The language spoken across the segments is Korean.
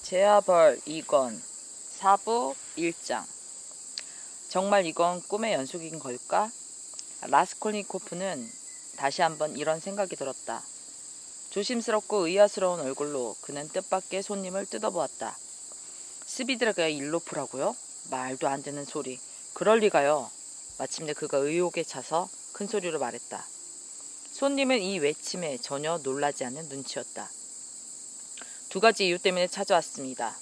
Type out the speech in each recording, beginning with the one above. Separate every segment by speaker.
Speaker 1: 제아벌 2권 4부 1장. 정말 이건 꿈의 연속인 걸까? 라스콜니코프는 다시 한번 이런 생각이 들었다. 조심스럽고 의아스러운 얼굴로 그는 뜻밖의 손님을 뜯어보았다. 스비드라가 일로프라고요? 말도 안 되는 소리. 그럴 리가요. 마침내 그가 의욕에 차서 큰 소리로 말했다. 손님은 이 외침에 전혀 놀라지 않는 눈치였다. 두 가지 이유 때문에 찾아왔습니다.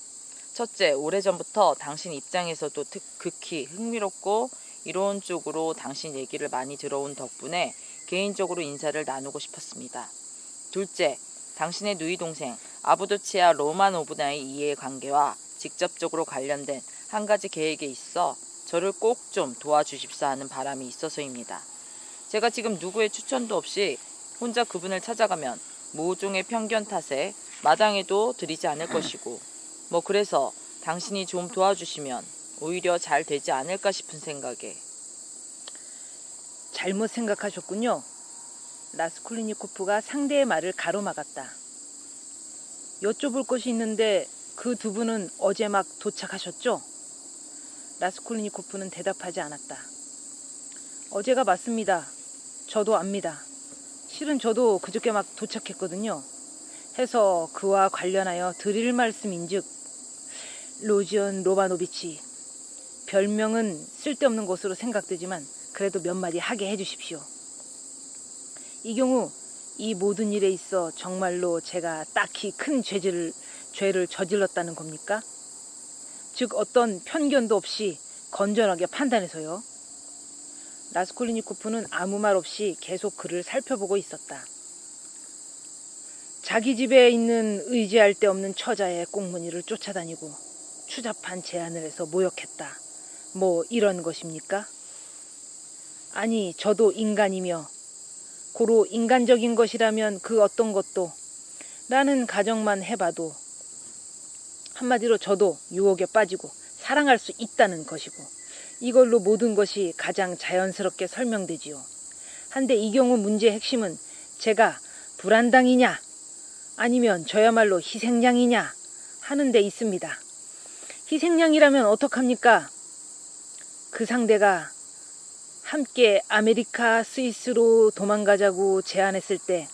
Speaker 1: 첫째, 오래전부터 당신 입장에서도 극히 흥미롭고 이로운 쪽으로 당신 얘기를 많이 들어온 덕분에 개인적으로 인사를 나누고 싶었습니다. 둘째, 당신의 누이 동생 아부도치아 로마노브나의 이해관계와 직접적으로 관련된 한 가지 계획에 있어 저를 꼭 좀 도와주십사 하는 바람이 있어서입니다. 제가 지금 누구의 추천도 없이 혼자 그분을 찾아가면 모종의 편견 탓에 마당에도 들이지 않을 것이고 그래서 당신이 좀 도와주시면 오히려 잘 되지 않을까 싶은 생각에.
Speaker 2: 잘못 생각하셨군요. 라스콜리니코프가 상대의 말을 가로막았다. 여쭤볼 것이 있는데 그 두 분은 어제 막 도착하셨죠? 라스콜리니코프는 대답하지 않았다. 어제가 맞습니다. 저도 압니다. 실은 저도 그저께 막 도착했거든요. 해서 그와 관련하여 드릴 말씀인즉, 로지언 로마노비치, 별명은 쓸데없는 것으로 생각되지만 그래도 몇 마디 하게 해주십시오. 이 경우 이 모든 일에 있어 정말로 제가 딱히 큰 죄를 저질렀다는 겁니까? 즉 어떤 편견도 없이 건전하게 판단해서요. 라스콜리니코프는 아무 말 없이 계속 그를 살펴보고 있었다. 자기 집에 있는 의지할 데 없는 처자의 꽁무니를 쫓아다니고 추잡한 제안을 해서 모욕했다. 이런 것입니까? 아니, 저도 인간이며 고로 인간적인 것이라면 그 어떤 것도 라는 가정만 해봐도 한마디로 저도 유혹에 빠지고 사랑할 수 있다는 것이고 이걸로 모든 것이 가장 자연스럽게 설명되지요. 한데 이 경우 문제의 핵심은 제가 불안당이냐 아니면 저야말로 희생양이냐 하는 데 있습니다. 희생양이라면 어떡합니까? 그 상대가 함께 아메리카 스위스로 도망가자고 제안했을 때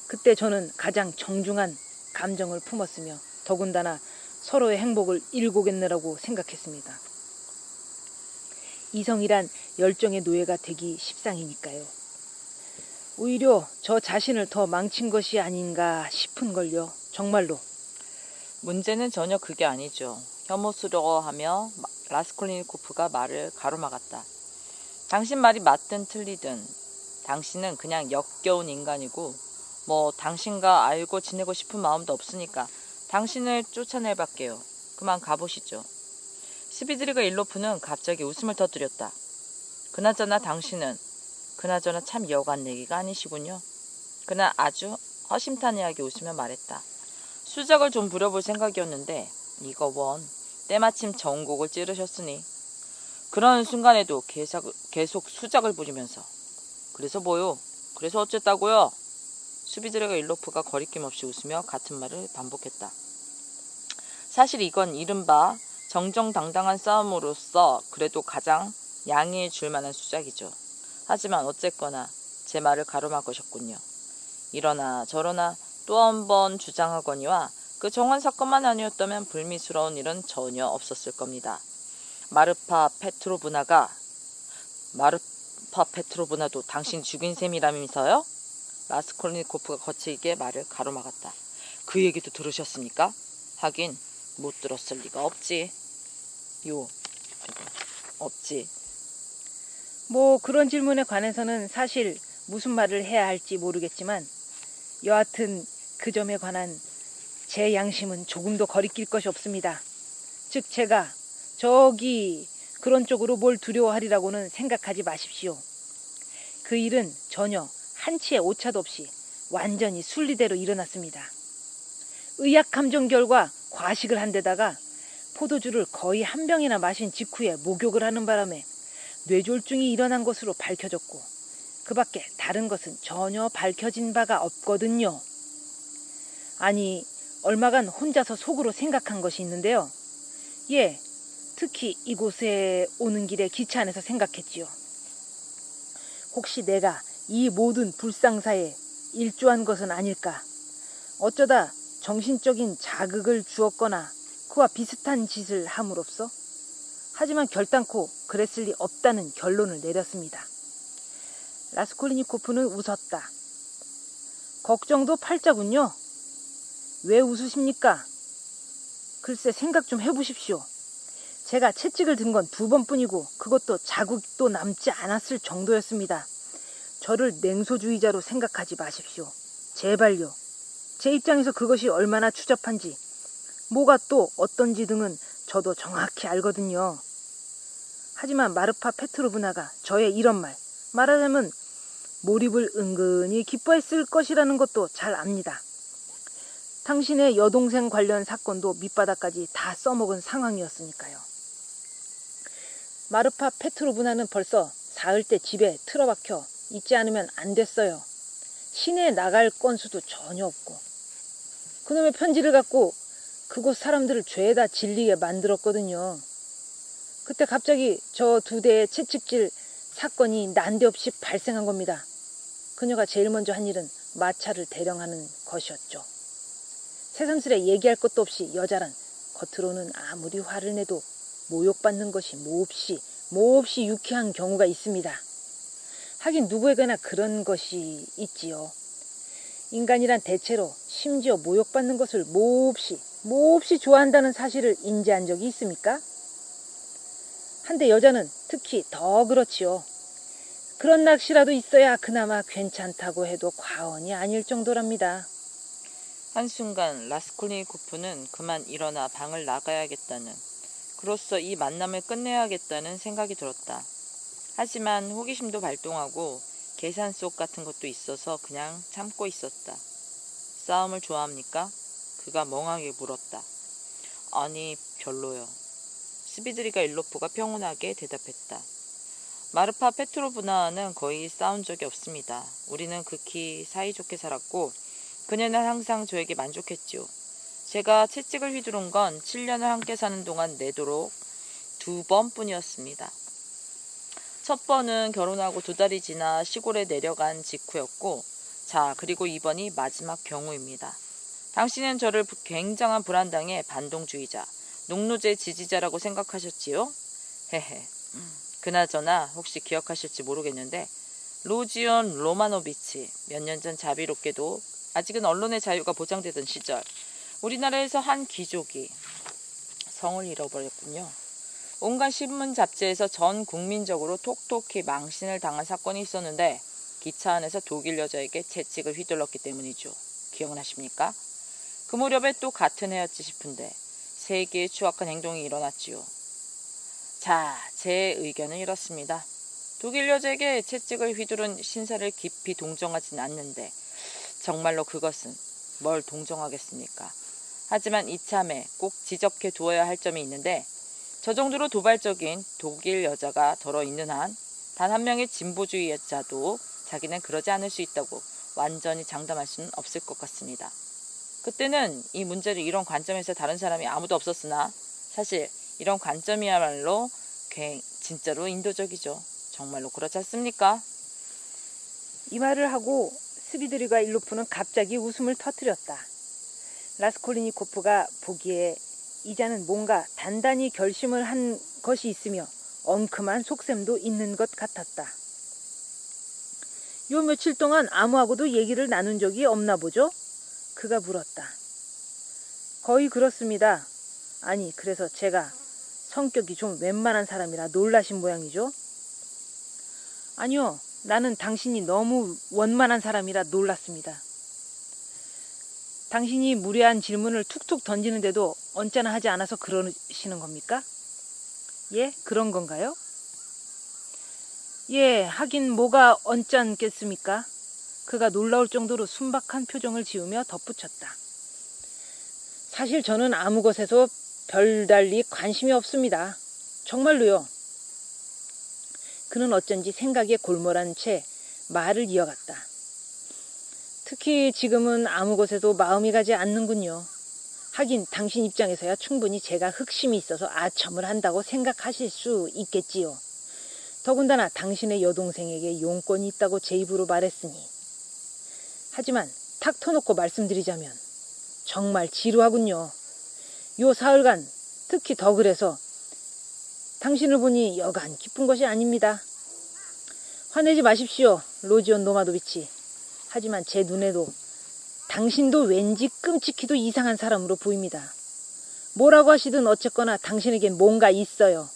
Speaker 2: 그때 저는 가장 정중한 감정을 품었으며 더군다나 서로의 행복을 일구겠느라고 생각했습니다. 이성이란 열정의 노예가 되기 십상이니까요. 오히려 저 자신을 더 망친 것이 아닌가 싶은걸요. 정말로.
Speaker 1: 문제는 전혀 그게 아니죠. 혐오스러워하며 라스콜니코프가 말을 가로막았다. 당신 말이 맞든 틀리든 당신은 그냥 역겨운 인간이고 당신과 알고 지내고 싶은 마음도 없으니까 당신을 쫓아내볼게요. 그만 가보시죠. 스비드리가 일로프는 갑자기 웃음을 터뜨렸다. 그나저나 당신은 그나저나 참 여간 내기가 아니시군요. 그는 아주 허심탄회하게 웃으며 말했다. 수작을 좀 부려볼 생각이었는데 이거 원 때마침 정곡을 찌르셨으니. 그런 순간에도 계속 수작을 부리면서 그래서 뭐요? 그래서 어쨌다고요? 스비드레가 일로프가 거리낌 없이 웃으며 같은 말을 반복했다. 사실 이건 이른바 정정당당한 싸움으로서 그래도 가장 양해해 줄 만한 수작이죠. 하지만 어쨌거나 제 말을 가로막으셨군요. 이러나 저러나 또 한 번 주장하거니와 그 정황 사건만 아니었다면 불미스러운 일은 전혀 없었을 겁니다. 마르파 페트로브나도 당신 죽인 셈이라면서요? 라스콜니코프가 거칠게 말을 가로막았다. 그 얘기도 들으셨습니까? 하긴 못 들었을 리가 없지. 없지.
Speaker 2: 그런 질문에 관해서는 사실 무슨 말을 해야 할지 모르겠지만 여하튼 그 점에 관한 제 양심은 조금도 거리낄 것이 없습니다. 즉 제가 저기 그런 쪽으로 뭘 두려워하리라고는 생각하지 마십시오. 그 일은 전혀 한치의 오차도 없이 완전히 순리대로 일어났습니다. 의학 감정 결과 과식을 한 데다가 포도주를 거의 한 병이나 마신 직후에 목욕을 하는 바람에 뇌졸중이 일어난 것으로 밝혀졌고 그 밖에 다른 것은 전혀 밝혀진 바가 없거든요. 아니, 얼마간 혼자서 속으로 생각한 것이 있는데요. 예, 특히 이곳에 오는 길에 기차 안에서 생각했지요. 혹시 내가 이 모든 불상사에 일조한 것은 아닐까? 어쩌다 정신적인 자극을 주었거나 그와 비슷한 짓을 함으로써? 하지만 결단코 그랬을 리 없다는 결론을 내렸습니다. 라스콜리니코프는 웃었다. 걱정도 팔자군요. 왜 웃으십니까? 글쎄 생각 좀 해보십시오. 제가 채찍을 든 건 2번뿐이고 그것도 자국도 남지 않았을 정도였습니다. 저를 냉소주의자로 생각하지 마십시오. 제발요. 제 입장에서 그것이 얼마나 추잡한지, 뭐가 또 어떤지 등은 저도 정확히 알거든요. 하지만 마르파 페트로브나가 저의 이런 말하자면 몰입을 은근히 기뻐했을 것이라는 것도 잘 압니다. 당신의 여동생 관련 사건도 밑바닥까지 다 써먹은 상황이었으니까요. 마르파 페트로브나는 벌써 사흘 때 집에 틀어박혀 있지 않으면 안 됐어요. 시내에 나갈 건수도 전혀 없고 그놈의 편지를 갖고 그곳 사람들을 죄에다 질리게 만들었거든요. 그때 갑자기 저 2대의 채찍질 사건이 난데없이 발생한 겁니다. 그녀가 제일 먼저 한 일은 마차를 대령하는 것이었죠. 새삼스레 얘기할 것도 없이 여자란 겉으로는 아무리 화를 내도 모욕받는 것이 몹시 유쾌한 경우가 있습니다. 하긴 누구에게나 그런 것이 있지요. 인간이란 대체로 심지어 모욕받는 것을 몹시 좋아한다는 사실을 인지한 적이 있습니까? 한데 여자는 특히 더 그렇지요. 그런 낚시라도 있어야 그나마 괜찮다고 해도 과언이 아닐 정도랍니다.
Speaker 1: 한순간 라스콜니코프는 그만 일어나 방을 나가야겠다는, 그로써 이 만남을 끝내야겠다는 생각이 들었다. 하지만 호기심도 발동하고 계산 속 같은 것도 있어서 그냥 참고 있었다. 싸움을 좋아합니까? 그가 멍하게 물었다. 아니, 별로요. 스비드리가 일로프가 평온하게 대답했다. 마르파 페트로브나는 거의 싸운 적이 없습니다. 우리는 극히 사이좋게 살았고 그녀는 항상 저에게 만족했지요. 제가 채찍을 휘두른 건 7년을 함께 사는 동안 내도록 2번뿐이었습니다. 첫 번은 결혼하고 2달이 지나 시골에 내려간 직후였고, 자, 그리고 이번이 마지막 경우입니다. 당신은 저를 굉장한 불안당의 반동주의자, 농노제 지지자라고 생각하셨지요? 헤헤. 그나저나 혹시 기억하실지 모르겠는데 로지온 로마노비치, 몇 년 전 자비롭게도 아직은 언론의 자유가 보장되던 시절 우리나라에서 한 귀족이 성을 잃어버렸군요. 온갖 신문 잡지에서 전 국민적으로 톡톡히 망신을 당한 사건이 있었는데 기차 안에서 독일 여자에게 채찍을 휘둘렀기 때문이죠. 기억나십니까? 그 무렵에 또 같은 해였지 싶은데 세계의 추악한 행동이 일어났지요. 자, 제 의견은 이렇습니다. 독일 여자에게 채찍을 휘두른 신사를 깊이 동정하진 않는데 정말로 그것은 뭘 동정하겠습니까? 하지만 이참에 꼭 지적해 두어야 할 점이 있는데 저 정도로 도발적인 독일 여자가 덜어 있는 한 단 한 명의 진보주의자도 자기는 그러지 않을 수 있다고 완전히 장담할 수는 없을 것 같습니다. 그때는 이 문제를 이런 관점에서 다른 사람이 아무도 없었으나 사실 이런 관점이야말로 진짜로 인도적이죠. 정말로 그렇지 않습니까?
Speaker 2: 이 말을 하고 스비드리가 일로프는 갑자기 웃음을 터뜨렸다. 라스콜리니코프가 보기에 이자는 뭔가 단단히 결심을 한 것이 있으며 엉큼한 속셈도 있는 것 같았다. 요 며칠 동안 아무하고도 얘기를 나눈 적이 없나 보죠? 그가 물었다. 거의 그렇습니다. 아니, 그래서 제가 성격이 좀 웬만한 사람이라 놀라신 모양이죠? 아니요, 나는 당신이 너무 원만한 사람이라 놀랐습니다. 당신이 무례한 질문을 툭툭 던지는데도 언짢아 하지 않아서 그러시는 겁니까? 예, 그런 건가요? 예, 하긴 뭐가 언짢겠습니까? 그가 놀라울 정도로 순박한 표정을 지으며 덧붙였다. 사실 저는 아무 것에서 별달리 관심이 없습니다. 정말로요. 그는 어쩐지 생각에 골몰한 채 말을 이어갔다. 특히 지금은 아무 곳에도 마음이 가지 않는군요. 하긴 당신 입장에서야 충분히 제가 흑심이 있어서 아첨을 한다고 생각하실 수 있겠지요. 더군다나 당신의 여동생에게 용건이 있다고 제 입으로 말했으니. 하지만 탁 터놓고 말씀드리자면 정말 지루하군요. 요 사흘간 특히 더 그래서 당신을 보니 여간 기쁜 것이 아닙니다. 화내지 마십시오, 로지온 노마도비치. 하지만 제 눈에도 당신도 왠지 끔찍히도 이상한 사람으로 보입니다. 뭐라고 하시든 어쨌거나 당신에겐 뭔가 있어요.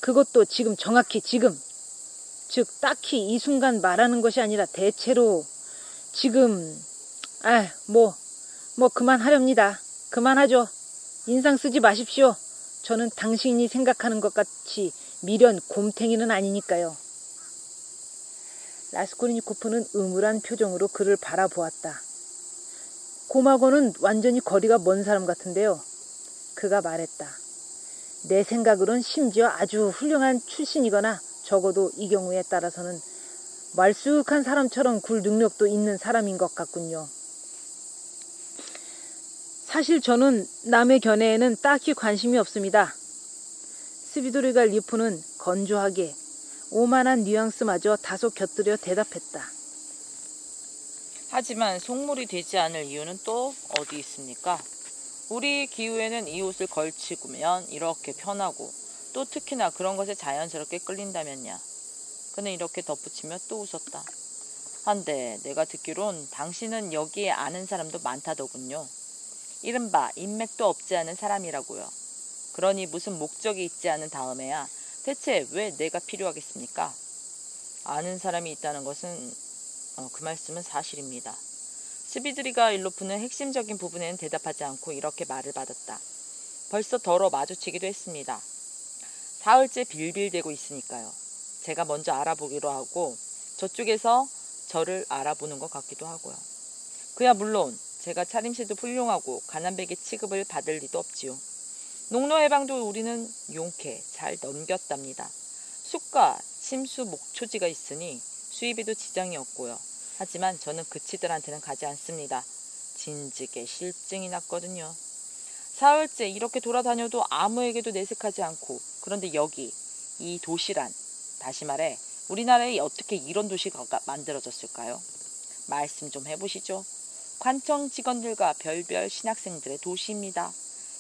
Speaker 2: 그것도 지금 정확히 지금, 즉 딱히 이 순간 말하는 것이 아니라 대체로 지금 그만하렵니다. 그만하죠. 인상 쓰지 마십시오. 저는 당신이 생각하는 것 같이 미련 곰탱이는 아니니까요. 라스콜니코프는 음울한 표정으로 그를 바라보았다. 곰하고는 완전히 거리가 먼 사람 같은데요. 그가 말했다. 내 생각으론 심지어 아주 훌륭한 출신이거나 적어도 이 경우에 따라서는 말쑥한 사람처럼 굴 능력도 있는 사람인 것 같군요. 사실 저는 남의 견해에는 딱히 관심이 없습니다. 스비도리가 리프는 건조하게 오만한 뉘앙스마저 다소 곁들여 대답했다.
Speaker 1: 하지만 속물이 되지 않을 이유는 또 어디 있습니까? 우리 기후에는 이 옷을 걸치면 이렇게 편하고 또 특히나 그런 것에 자연스럽게 끌린다면야. 그는 이렇게 덧붙이며 또 웃었다. 한데 내가 듣기론 당신은 여기에 아는 사람도 많다더군요. 이른바 인맥도 없지 않은 사람이라고요. 그러니 무슨 목적이 있지 않은 다음에야 대체 왜 내가 필요하겠습니까? 아는 사람이 있다는 것은 그 말씀은 사실입니다. 스비드리가 일로프는 핵심적인 부분에는 대답하지 않고 이렇게 말을 받았다. 벌써 덜어 마주치기도 했습니다. 사흘째 빌빌대고 있으니까요. 제가 먼저 알아보기로 하고 저쪽에서 저를 알아보는 것 같기도 하고요. 그야 물론 제가 차림새도 훌륭하고 가난백의 취급을 받을 리도 없지요. 농노해방도 우리는 용케 잘 넘겼답니다. 숲과 침수 목초지가 있으니 수입에도 지장이 없고요. 하지만 저는 그치들한테는 가지 않습니다. 진즉에 실증이 났거든요. 사흘째 이렇게 돌아다녀도 아무에게도 내색하지 않고 그런데 여기 이 도시란 다시 말해 우리나라에 어떻게 이런 도시가 만들어졌을까요? 말씀 좀 해보시죠. 관청 직원들과 별별 신학생들의 도시입니다.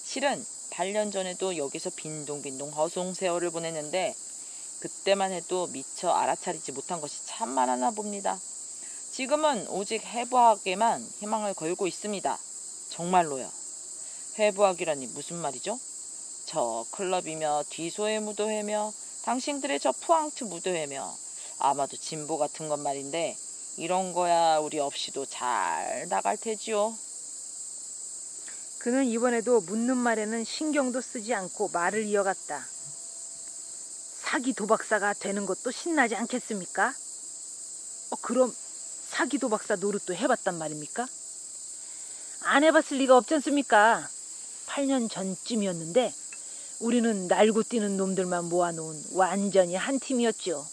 Speaker 1: 실은 8년 전에도 여기서 빈둥빈둥 허송세월을 보냈는데 그때만 해도 미처 알아차리지 못한 것이 참 많았나 봅니다. 지금은 오직 해부학에만 희망을 걸고 있습니다. 정말로요. 해부학이라니 무슨 말이죠? 저 클럽이며 뒤소의 무도회며 당신들의 저 푸앙트 무도회며 아마도 진보 같은 것 말인데 이런 거야 우리 없이도 잘 나갈 테지요.
Speaker 2: 그는 이번에도 묻는 말에는 신경도 쓰지 않고 말을 이어갔다. 사기 도박사가 되는 것도 신나지 않겠습니까? 그럼 사기 도박사 노릇도 해봤단 말입니까? 안 해봤을 리가 없지 않습니까? 8년 전쯤이었는데 우리는 날고 뛰는 놈들만 모아놓은 완전히 한 팀이었죠.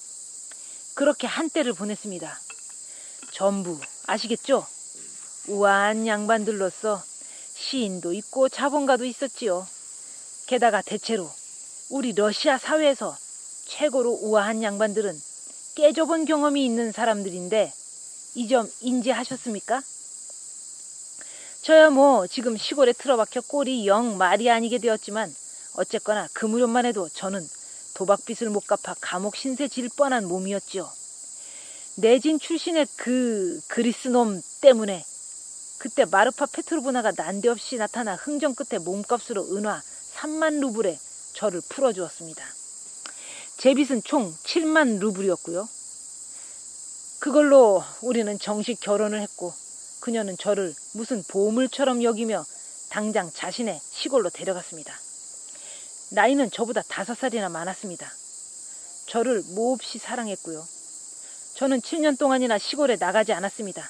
Speaker 2: 그렇게 한때를 보냈습니다. 전부 아시겠죠? 우아한 양반들로서 시인도 있고 자본가도 있었지요. 게다가 대체로 우리 러시아 사회에서 최고로 우아한 양반들은 깨져본 경험이 있는 사람들인데 이 점 인지하셨습니까? 저야 지금 시골에 틀어박혀 꼴이 영 말이 아니게 되었지만 어쨌거나 그 무렵만 해도 저는 도박빚을 못 갚아 감옥 신세 질 뻔한 몸이었지요. 내진 출신의 그 그리스 놈 때문에 그때 마르파 페트로브나가 난데없이 나타나 흥정 끝에 몸값으로 은화 3만 루블에 저를 풀어주었습니다. 제 빚은 총 7만 루블이었고요. 그걸로 우리는 정식 결혼을 했고 그녀는 저를 무슨 보물처럼 여기며 당장 자신의 시골로 데려갔습니다. 나이는 저보다 5살이나 많았습니다. 저를 몹시 사랑했고요. 저는 7년 동안이나 시골에 나가지 않았습니다.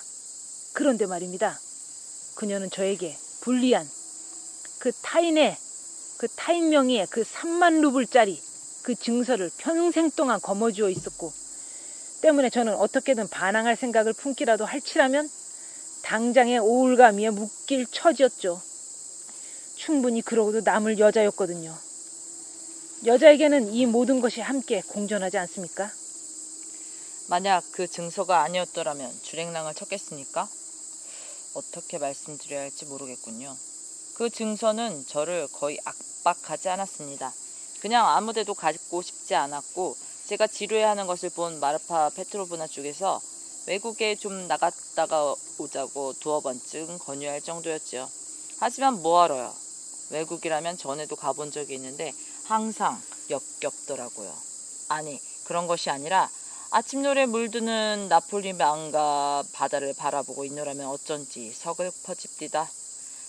Speaker 2: 그런데 말입니다. 그녀는 저에게 불리한 그 타인의 그 타인 명의의 그 3만 루블짜리 그 증서를 평생 동안 거머쥐어 있었고, 때문에 저는 어떻게든 반항할 생각을 품기라도 할지라면 당장에 우울감에 묶일 처지였죠. 충분히 그러고도 남을 여자였거든요. 여자에게는 이 모든 것이 함께 공존하지 않습니까?
Speaker 1: 만약 그 증서가 아니었더라면 줄행랑을 쳤겠습니까? 어떻게 말씀드려야 할지 모르겠군요. 그 증서는 저를 거의 압박하지 않았습니다. 그냥 아무데도 가고 싶지 않았고, 제가 지루해하는 것을 본 마르파 페트로브나 쪽에서 외국에 좀 나갔다가 오자고 두어 번쯤 권유할 정도였죠. 하지만 뭐하러요? 외국이라면 전에도 가본 적이 있는데 항상 역겹더라고요. 아니, 그런 것이 아니라 아침노래 물드는 나폴리 망과 바다를 바라보고 있노라면 어쩐지 서글퍼집디다.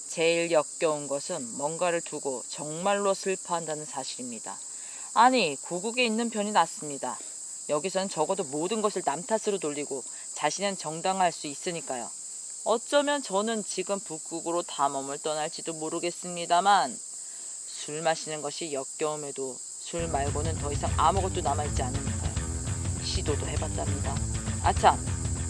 Speaker 1: 제일 역겨운 것은 뭔가를 두고 정말로 슬퍼한다는 사실입니다. 아니, 고국에 있는 편이 낫습니다. 여기선 적어도 모든 것을 남 탓으로 돌리고 자신은 정당할 수 있으니까요. 어쩌면 저는 지금 북극으로 탐험을 떠날지도 모르겠습니다만, 술 마시는 것이 역겨움에도 술 말고는 더 이상 아무것도 남아있지 않으니까요. 시도도 해봤답니다. 아참,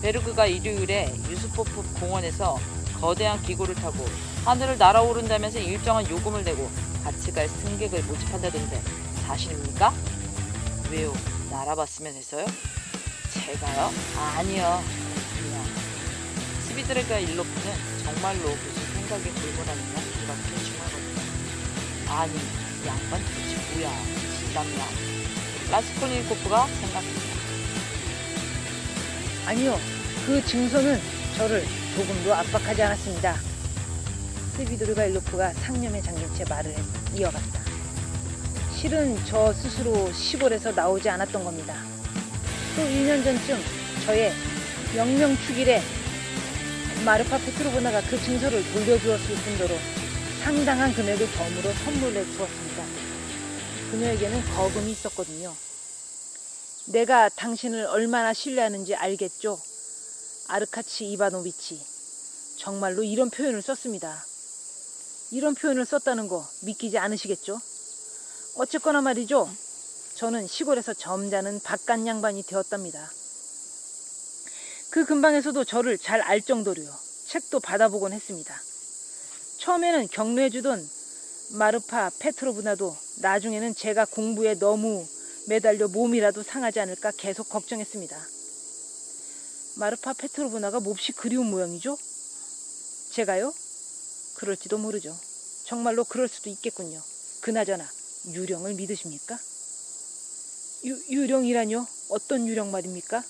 Speaker 1: 베르그가 일요일에 유스포프 공원에서 거대한 기구를 타고 하늘을 날아오른다면서 일정한 요금을 내고 같이 갈 승객을 모집한다던데 사실입니까? 왜요? 날아봤으면 해서요? 제가요? 아니요. 그냥 스비드레가 일로프는 정말로 무슨 생각이 들고 다니나 이렇게 중하거든요. 아니, 이 양반 도대체 뭐야? 진땀나. 라스콜니코프가 생각했습니다.
Speaker 2: 아니요, 그 증서는 저를 조금도 압박하지 않았습니다. 스비드르가일로프가 상념에 잠긴 채 말을 이어갔다. 실은 저 스스로 시골에서 나오지 않았던 겁니다. 또 1년 전쯤 저의 영명축일에 마르파 페트로브나가 그 증서를 돌려주었을 뿐더러 상당한 금액을 덤으로 선물해 주었습니다. 그녀에게는 거금이 있었거든요. 내가 당신을 얼마나 신뢰하는지 알겠죠? 아르카치 이바노비치. 정말로 이런 표현을 썼습니다. 이런 표현을 썼다는 거 믿기지 않으시겠죠? 어쨌거나 말이죠. 저는 시골에서 점잖은 바깥 양반이 되었답니다. 그 근방에서도 저를 잘 알 정도로요. 책도 받아보곤 했습니다. 처음에는 격려해주던 마르파 페트로브나도 나중에는 제가 공부에 너무 매달려 몸이라도 상하지 않을까 계속 걱정했습니다. 마르파 페트로브나가 몹시 그리운 모양이죠? 제가요? 그럴지도 모르죠. 정말로 그럴 수도 있겠군요. 그나저나 유령을 믿으십니까? 유령이라뇨? 어떤 유령 말입니까?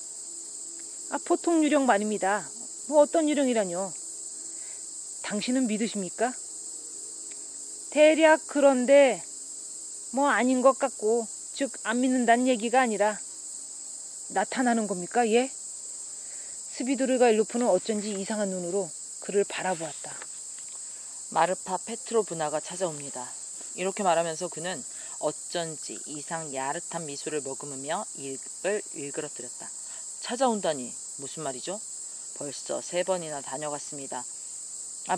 Speaker 2: 보통 유령 말입니다. 어떤 유령이라뇨? 당신은 믿으십니까? 대략 그런데 아닌 것 같고, 즉 안 믿는다는 얘기가 아니라 나타나는 겁니까? 예? 스비드르가일로프는 어쩐지 이상한 눈으로 그를 바라보았다.
Speaker 1: 마르파 페트로브나가 찾아옵니다. 이렇게 말하면서 그는 어쩐지 이상 야릇한 미소를 머금으며 입을 일그러뜨렸다. 찾아온다니 무슨 말이죠? 벌써 3번이나 다녀갔습니다.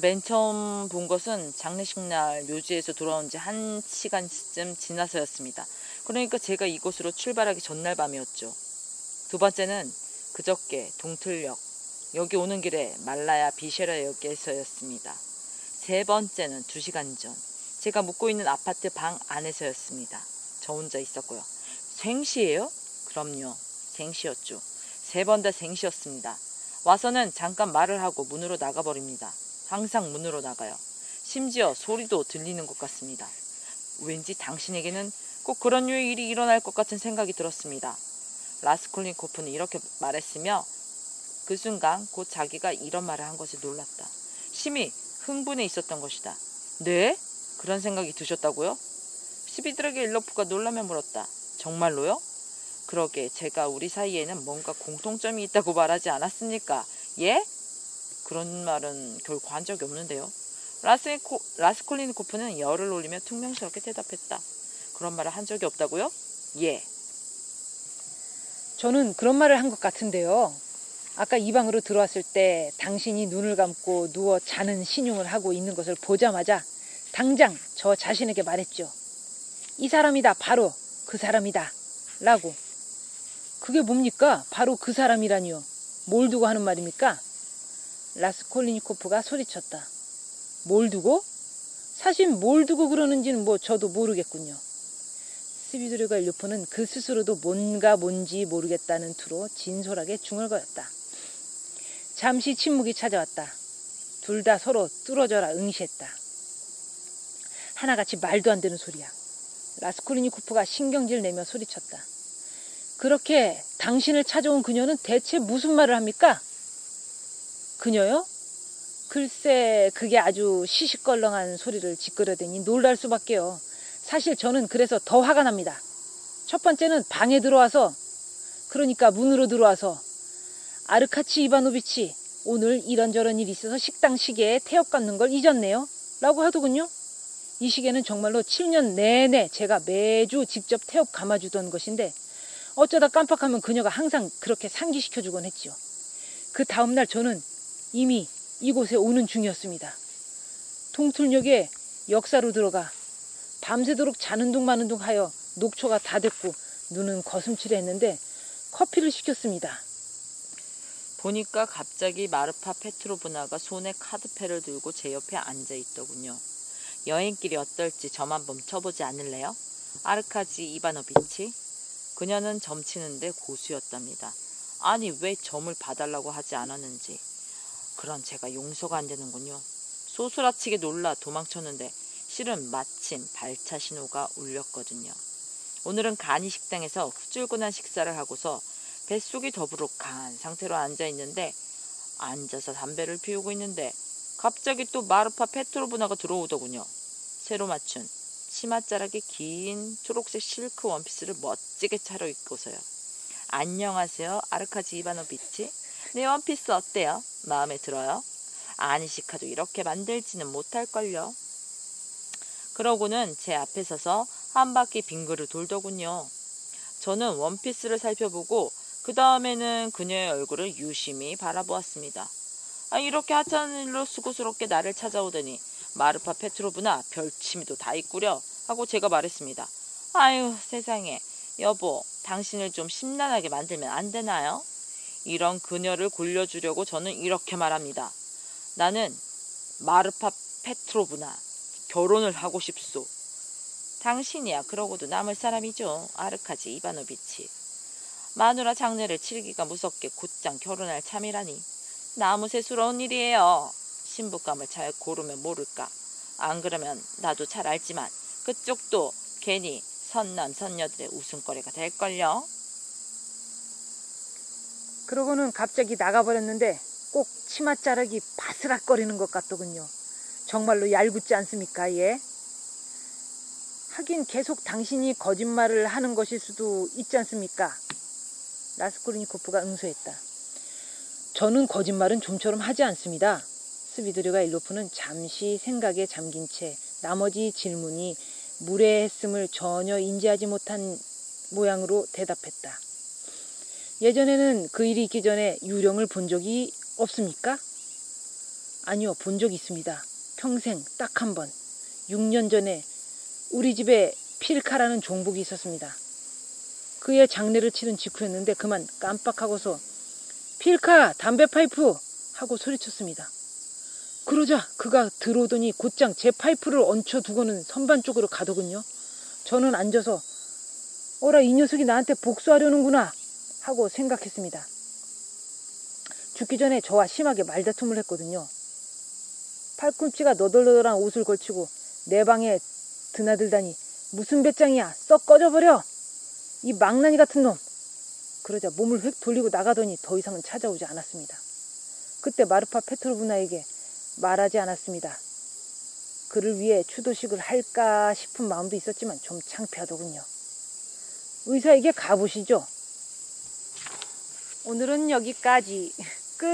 Speaker 1: 맨 처음 본 것은 장례식 날 묘지에서 돌아온 지 1시간쯤 지나서였습니다. 그러니까 제가 이곳으로 출발하기 전날 밤이었죠. 두 번째는 그저께 동틀역, 여기 오는 길에 말라야 비셰라역에서였습니다. 세 번째는 2시간 전, 제가 묵고 있는 아파트 방 안에서였습니다. 저 혼자 있었고요. 생시예요? 그럼요, 생시였죠. 3번 다 생시였습니다. 와서는 잠깐 말을 하고 문으로 나가버립니다. 항상 문으로 나가요. 심지어 소리도 들리는 것 같습니다. 왠지 당신에게는 꼭 그런 류의 일이 일어날 것 같은 생각이 들었습니다. 라스콜니코프는 이렇게 말했으며 그 순간 곧 자기가 이런 말을 한 것에 놀랐다. 심히 흥분해 있었던 것이다. 네? 그런 생각이 드셨다고요? 스비드레게 일러프가 놀라며 물었다. 정말로요? 그러게 제가 우리 사이에는 뭔가 공통점이 있다고 말하지 않았습니까? 예? 그런 말은 결코 한 적이 없는데요. 라스콜니코프는 열을 올리며 퉁명스럽게 대답했다. 그런 말을 한 적이 없다고요? 예.
Speaker 2: 저는 그런 말을 한 것 같은데요. 아까 이 방으로 들어왔을 때 당신이 눈을 감고 누워 자는 신용을 하고 있는 것을 보자마자 당장 저 자신에게 말했죠. 이 사람이다, 바로 그 사람이다 라고. 그게 뭡니까? 바로 그 사람이라니요. 뭘 두고 하는 말입니까? 라스콜리니코프가 소리쳤다. 뭘 두고? 사실 뭘 두고 그러는지는 저도 모르겠군요. 스비드르가 일루포는 그 스스로도 뭔지 모르겠다는 투로 진솔하게 중얼거렸다. 잠시 침묵이 찾아왔다. 둘 다 서로 뚫어져라 응시했다. 하나같이 말도 안 되는 소리야. 라스콜리니코프가 신경질 내며 소리쳤다. 그렇게 당신을 찾아온 그녀는 대체 무슨 말을 합니까? 그녀요? 글쎄, 그게 아주 시시껄렁한 소리를 짓거려대니 놀랄 수밖에요. 사실 저는 그래서 더 화가 납니다. 첫 번째는 방에 들어와서, 그러니까 문으로 들어와서 아르카치 이바노비치, 오늘 이런저런 일이 있어서 식당 시계에 태엽 감는 걸 잊었네요 라고 하더군요. 이 시계는 정말로 7년 내내 제가 매주 직접 태엽 감아주던 것인데 어쩌다 깜빡하면 그녀가 항상 그렇게 상기시켜주곤 했지요. 그 다음날 저는 이미 이곳에 오는 중이었습니다. 통틀역에 역사로 들어가 밤새도록 자는 둥 마는 둥 하여 녹초가 다 됐고 눈은 거슴칠했는데 커피를 시켰습니다.
Speaker 1: 보니까 갑자기 마르파 페트로브나가 손에 카드패를 들고 제 옆에 앉아 있더군요. 여행길이 어떨지 점 한번 쳐보지 않을래요? 아르카지 이바노비치? 그녀는 점치는데 고수였답니다. 아니 왜 점을 봐달라고 하지 않았는지. 그런 제가 용서가 안 되는군요. 소스라치게 놀라 도망쳤는데 실은 마침 발차 신호가 울렸거든요. 오늘은 간이 식당에서 후줄근한 식사를 하고서 뱃속이 더부룩한 상태로 앉아있는데 앉아서 담배를 피우고 있는데 갑자기 또 마르파 페트로브나가 들어오더군요. 새로 맞춘 치맛자락이 긴 초록색 실크 원피스를 멋지게 차려입고서요. 안녕하세요, 아르카지 이바노비치. 내 원피스 어때요? 마음에 들어요? 아니시카도 이렇게 만들지는 못할걸요. 그러고는 제 앞에 서서 한 바퀴 빙글을 돌더군요. 저는 원피스를 살펴보고 그 다음에는 그녀의 얼굴을 유심히 바라보았습니다. 이렇게 하찮은 일로 수고스럽게 나를 찾아오더니 마르파 페트로브나 별취미도 다 있구려 하고 제가 말했습니다. 아유 세상에, 여보 당신을 좀 심란하게 만들면 안 되나요? 이런 그녀를 골려주려고 저는 이렇게 말합니다. 나는 마르파 페트로브나 결혼을 하고 싶소. 당신이야 그러고도 남을 사람이죠, 아르카지 이바노비치. 마누라 장례를 치르기가 무섭게 곧장 결혼할 참이라니 나무새스러운 일이에요. 신부감을 잘 고르면 모를까. 안 그러면 나도 잘 알지만 그쪽도 괜히 선남 선녀들의 웃음거리가 될걸요.
Speaker 2: 그러고는 갑자기 나가버렸는데 꼭 치맛자락이 바스락거리는 것 같더군요. 정말로 얄궂지 않습니까? 예? 하긴 계속 당신이 거짓말을 하는 것일 수도 있지 않습니까? 라스콜리니코프가 응수했다. 저는 거짓말은 좀처럼 하지 않습니다. 스비드르가 일로프는 잠시 생각에 잠긴 채 나머지 질문이 무례했음을 전혀 인지하지 못한 모양으로 대답했다. 예전에는 그 일이 있기 전에 유령을 본 적이 없습니까? 아니요, 본 적이 있습니다. 평생 딱 한 번. 6년 전에 우리 집에 필카라는 종복이 있었습니다. 그의 장례를 치른 직후였는데 그만 깜빡하고서 필카 담배 파이프 하고 소리쳤습니다. 그러자 그가 들어오더니 곧장 제 파이프를 얹혀두고는 선반 쪽으로 가더군요. 저는 앉아서 어라 이 녀석이 나한테 복수하려는구나 하고 생각했습니다. 죽기 전에 저와 심하게 말다툼을 했거든요. 팔꿈치가 너덜너덜한 옷을 걸치고 내 방에 드나들다니 무슨 배짱이야, 썩 꺼져버려 이 망나니 같은 놈. 그러자 몸을 획 돌리고 나가더니 더 이상은 찾아오지 않았습니다. 그때 마르파 페트로브나에게 말하지 않았습니다. 그를 위해 추도식을 할까 싶은 마음도 있었지만 좀 창피하더군요. 의사에게 가보시죠. 오늘은 여기까지. 끝.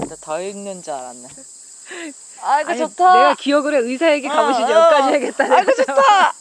Speaker 1: 나 더 읽는 줄 알았네. 아이고
Speaker 2: 아니,
Speaker 1: 좋다.
Speaker 2: 내가 기억을 해. 의사에게 가보시죠. 여기까지 해야겠다.
Speaker 1: 아이고 좋다.